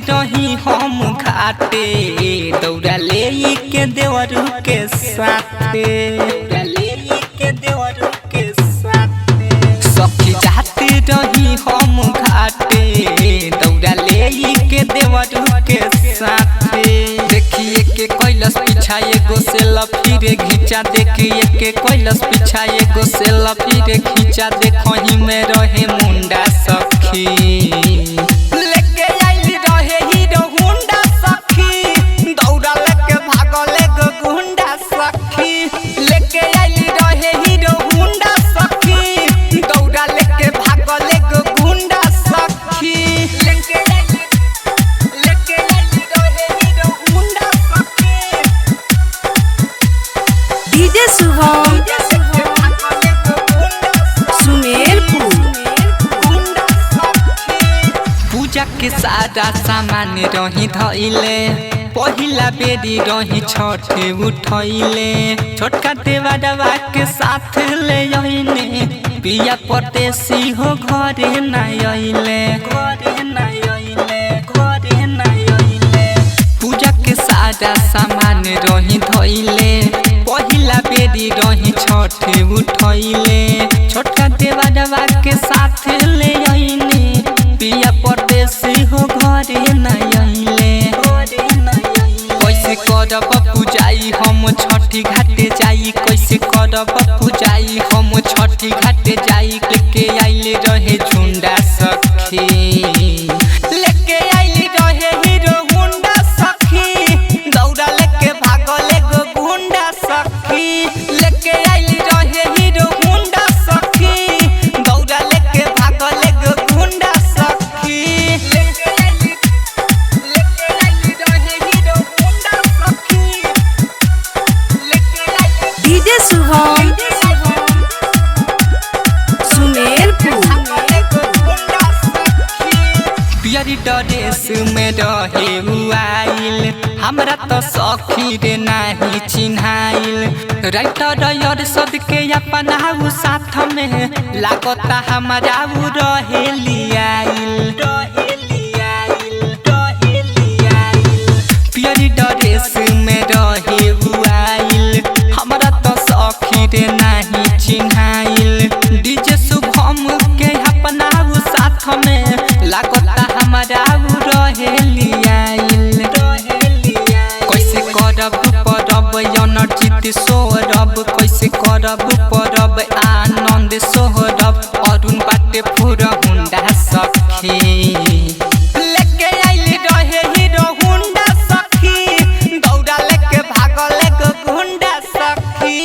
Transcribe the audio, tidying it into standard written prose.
रही हम घाटे दौड़ा ले के देवरू के साथे सखी जाते रही हम घाटे दौड़ा ले के देवरू के साथे देखिए के कैलस पीछा एगो से लफीरे घिचा देखिए के कैलस पीछा एगो से लफीरे खींचा देखही में रहे मुंडा सखी लेके आइल रहे हीरो हुंडा सखी दौड़ा लेके भागल एगो गुंडा सखी लेके आइल रहे हीरो हुंडा सखी दौड़ा लेके भागल एगो गुंडा सखी लेके आइल रहे हीरो हुंडा सखी डीजे शुभम सुमेरपुर पूजा के सारा सामान रही धइले पहिला बेरी रही छठ उठैले छोटका देवरवा के साथ ले आइने पिया परदेसी हो घरे ना आइले पूजा के सारा सामान रही धइले पहिला बेरी रही छठ उठैले छोटका देवरवा के साथ ले आइने पिया परदेसी हो घरे ना आइले कैसे करब पूजाई हम छठी घाटे जाई कैसे करब पूजाई हम छठी घाटे जाई लेके आइले रहे झुंडा सखी लेके आइले रहे हीरो हुंडा सखी दौड़ा लेके भागल एगो गुंडा सखी लेके आइले रहे हीरो हुंडा सखी दौड़ा लेके भागल एगो गुंडा सखी लेके आइले रहे हीरो हुंडा सखी लेके आइले डीजे शुभम सुमेरपुर पियरी ड्रेस में रहे आइल हमरा तो सखी रे नाही चिन्हाइल राइटर यार सद के अपना साथ में लागता हमारा रहे लियाइल पियरी ड्रेस में रहे आइल हमरा तो सखी रे नाही चिन्हाइल डीजे शुभम के अपना साथ में लागता हमारा रहे लियाइल कैसे करब परब अनर्जित सोहरब कैसे करब परब आनंद सोहरब अरुण बाटे पूरा हुंडा सखी लेके आइल रहे हीरो हुंडा सखी दौड़ा लेके भागल एगो गुंडा सखी